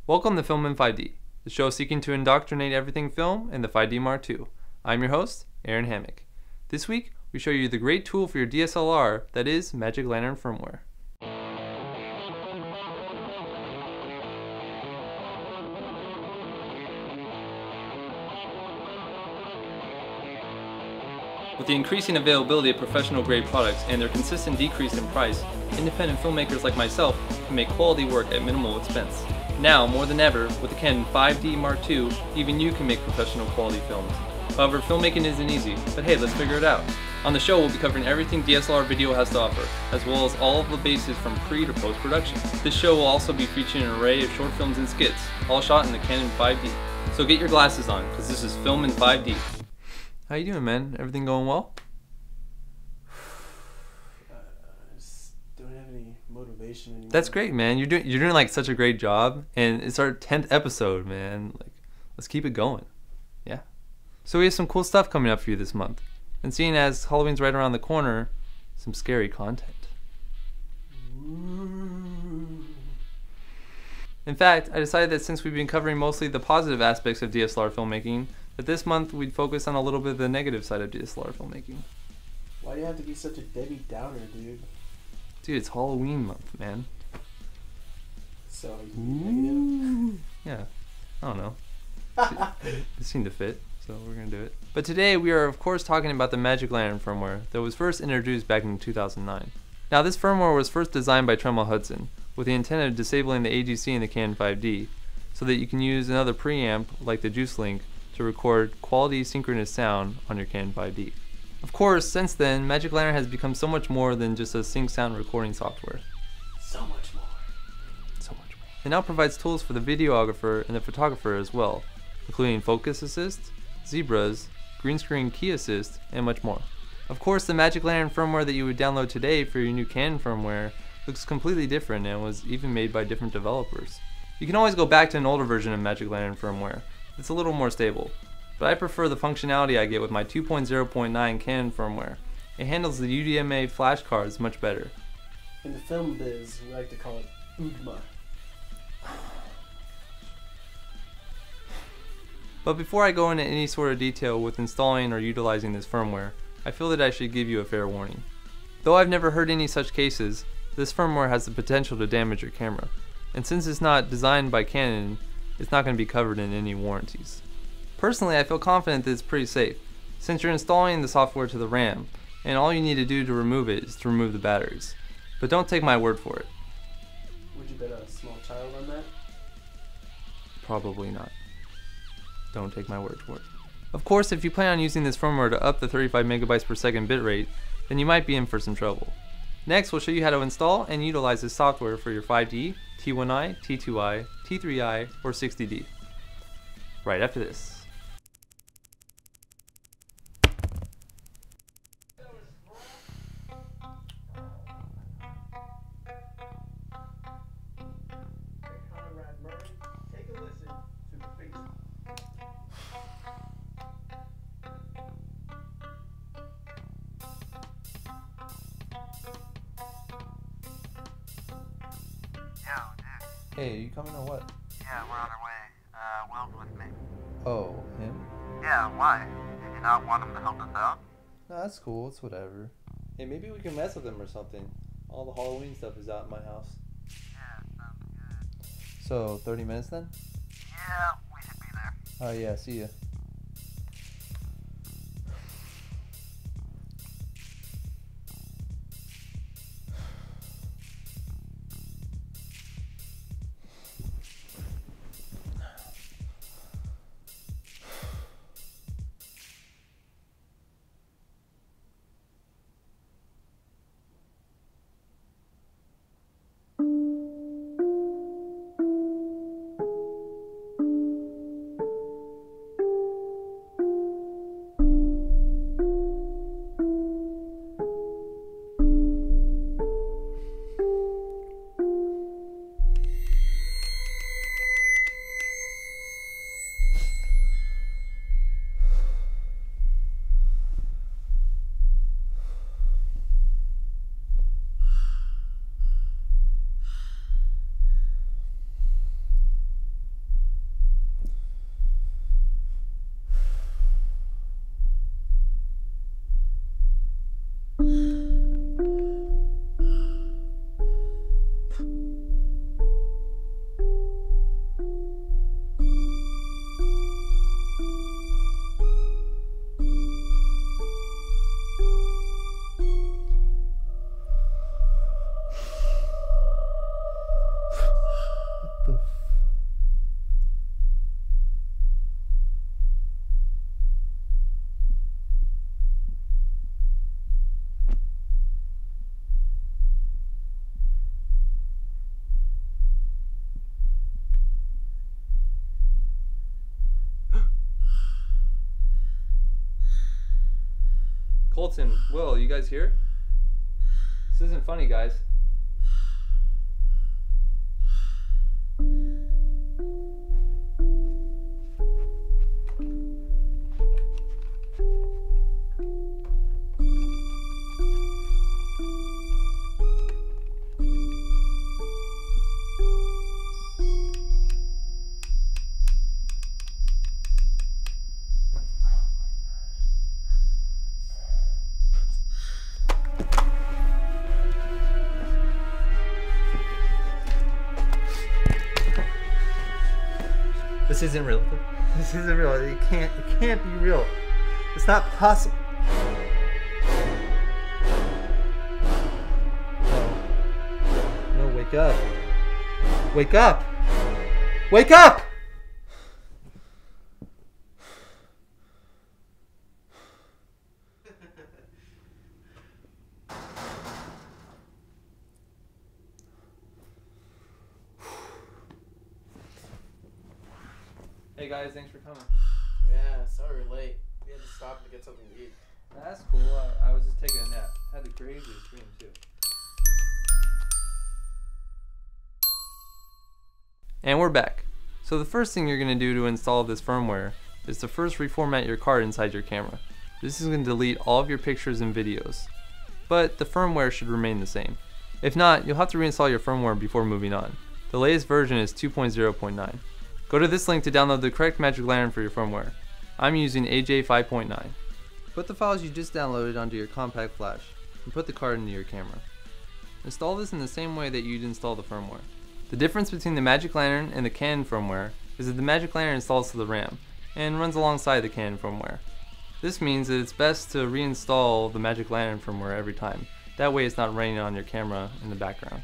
Welcome to FilmIn5D, the show seeking to indoctrinate everything film in the 5D Mark II. I'm your host, Aaron Hammock. This week, we show you the great tool for your DSLR that is Magic Lantern Firmware. With the increasing availability of professional-grade products and their consistent decrease in price, independent filmmakers like myself can make quality work at minimal expense. Now, more than ever, with the Canon 5D Mark II, even you can make professional quality films. However, filmmaking isn't easy, but hey, let's figure it out. On the show, we'll be covering everything DSLR video has to offer, as well as all of the bases from pre to post-production. This show will also be featuring an array of short films and skits, all shot in the Canon 5D. So get your glasses on, because this is FilmIn5D. How you doing, man? Everything going well? I just don't have any motivation anymore. That's great, man. You're doing like such a great job, and it's our 10th episode, man. Like, let's keep it going. Yeah. So we have some cool stuff coming up for you this month, and seeing as Halloween's right around the corner, some scary content. Ooh. In fact, I decided that since we've been covering mostly the positive aspects of DSLR filmmaking, that this month we'd focus on a little bit of the negative side of DSLR filmmaking. Why do you have to be such a Debbie Downer, dude? Dude, it's Halloween month, man. So, you can be negative? Yeah, I don't know. It seemed to fit, so we're gonna do it. But today we are of course talking about the Magic Lantern firmware that was first introduced back in 2009. Now this firmware was first designed by Tremel Hudson with the intent of disabling the AGC in the Canon 5D so that you can use another preamp like the Juice Link to record quality synchronous sound on your Canon 5D. Of course, since then, Magic Lantern has become so much more than just a sync sound recording software. So much more. So much more. It now provides tools for the videographer and the photographer as well, including focus assist, zebras, green screen key assist, and much more. Of course, the Magic Lantern firmware that you would download today for your new Canon firmware looks completely different and was even made by different developers. You can always go back to an older version of Magic Lantern firmware. It's a little more stable, but I prefer the functionality I get with my 2.0.9 Canon firmware. It handles the UDMA flash cards much better. In the film biz, we like to call it UDMA. But before I go into any sort of detail with installing or utilizing this firmware, I feel that I should give you a fair warning. Though I've never heard any such cases, this firmware has the potential to damage your camera, and since it's not designed by Canon, it's not going to be covered in any warranties. Personally, I feel confident that it's pretty safe, since you're installing the software to the RAM, and all you need to do to remove it is to remove the batteries. But don't take my word for it. Would you bet a small child on that? Probably not. Don't take my word for it. Of course, if you plan on using this firmware to up the 35 megabytes per second bitrate, then you might be in for some trouble. Next, we'll show you how to install and utilize this software for your 5D, T1i, T2i, T3i, or 60D. Right after this. Yo, dude. Hey, are you coming or what? Yeah, we're on our way. Will's with me. Oh, him? Yeah, why? Did you not want him to help us out? No, that's cool. It's whatever. Hey, maybe we can mess with him or something. All the Halloween stuff is out in my house. Yeah, sounds good. So, 30 minutes then? Yeah, we should be there. Oh yeah, see ya. Colton, Will, you guys here? This isn't funny, guys. This isn't real. This isn't real. It can't be real. It's not possible. No, wake up. Wake up. Wake up! Hey guys, thanks for coming. Yeah, sorry we're late. We had to stop to get something to eat. That's cool. I was just taking a nap. Had the craziest dream too. And we're back. So the first thing you're going to do to install this firmware is to first reformat your card inside your camera. This is going to delete all of your pictures and videos, but the firmware should remain the same. If not, you'll have to reinstall your firmware before moving on. The latest version is 2.0.9. Go to this link to download the correct Magic Lantern for your firmware. I'm using AJ 5.9. Put the files you just downloaded onto your compact flash and put the card into your camera. Install this in the same way that you'd install the firmware. The difference between the Magic Lantern and the Canon firmware is that the Magic Lantern installs to the RAM and runs alongside the Canon firmware. This means that it's best to reinstall the Magic Lantern firmware every time. That way it's not running on your camera in the background.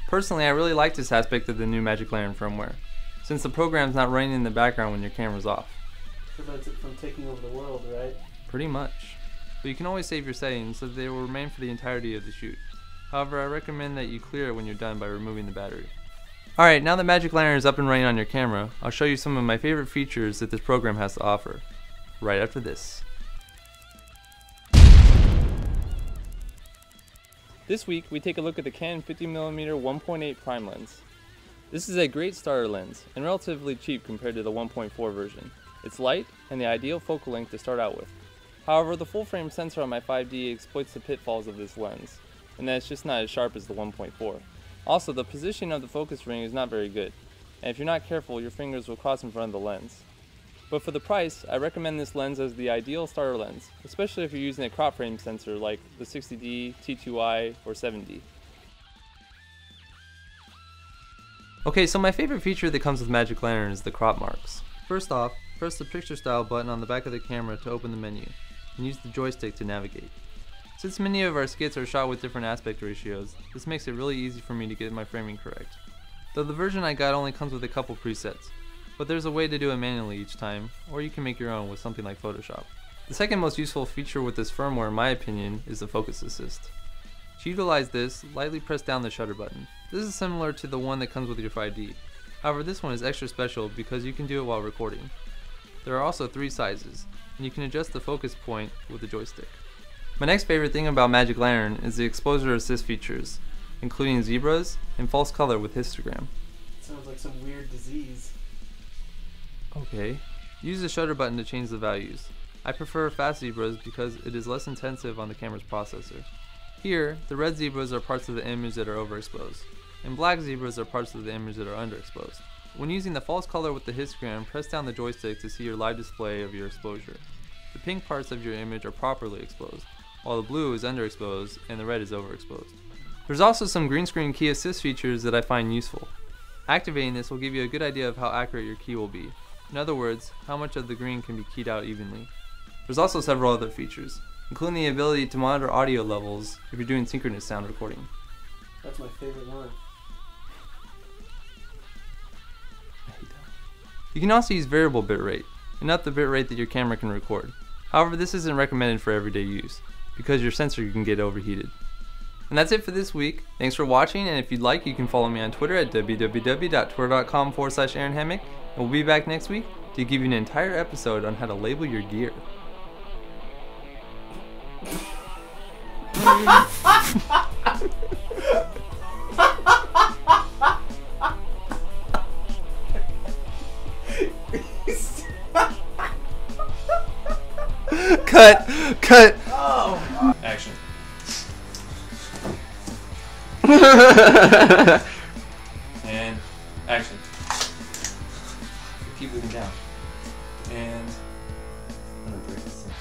Personally, I really like this aspect of the new Magic Lantern firmware, since the program's not running in the background when your camera's off. Prevents it from taking over the world, right? Pretty much. But you can always save your settings so that they will remain for the entirety of the shoot. However, I recommend that you clear it when you're done by removing the battery. Alright, now that Magic Lantern is up and running on your camera, I'll show you some of my favorite features that this program has to offer, right after this. This week, we take a look at the Canon 50mm 1.8 prime lens. This is a great starter lens, and relatively cheap compared to the 1.4 version. It's light, and the ideal focal length to start out with. However, the full-frame sensor on my 5D exploits the pitfalls of this lens, and that it's just not as sharp as the 1.4. Also, the position of the focus ring is not very good, and if you're not careful, your fingers will cross in front of the lens. But for the price, I recommend this lens as the ideal starter lens, especially if you're using a crop frame sensor like the 60D, T2i, or 7D. Okay, so my favorite feature that comes with Magic Lantern is the crop marks. First off, press the picture style button on the back of the camera to open the menu, and use the joystick to navigate. Since many of our skits are shot with different aspect ratios, this makes it really easy for me to get my framing correct. Though the version I got only comes with a couple presets, but there's a way to do it manually each time, or you can make your own with something like Photoshop. The second most useful feature with this firmware in my opinion is the focus assist. To utilize this, lightly press down the shutter button. This is similar to the one that comes with your 5D. However, this one is extra special because you can do it while recording. There are also 3 sizes, and you can adjust the focus point with the joystick. My next favorite thing about Magic Lantern is the exposure assist features, including zebras and false color with histogram. Sounds like some weird disease. Okay. Use the shutter button to change the values. I prefer fast zebras because it is less intensive on the camera's processor. Here, the red zebras are parts of the image that are overexposed, and black zebras are parts of the image that are underexposed. When using the false color with the histogram, press down the joystick to see your live display of your exposure. The pink parts of your image are properly exposed, while the blue is underexposed and the red is overexposed. There's also some green screen key assist features that I find useful. Activating this will give you a good idea of how accurate your key will be. In other words, how much of the green can be keyed out evenly. There's also several other features, including the ability to monitor audio levels if you're doing synchronous sound recording. That's my favorite one. You can also use variable bitrate, and up the bitrate that your camera can record. However, this isn't recommended for everyday use, because your sensor can get overheated. And that's it for this week. Thanks for watching, and if you'd like, you can follow me on Twitter at www.twitter.com/AaronHammock, and we'll be back next week to give you an entire episode on how to label your gear. Cut! Cut! Oh! Action. And action. Keep moving down. And I'm gonna break this thing.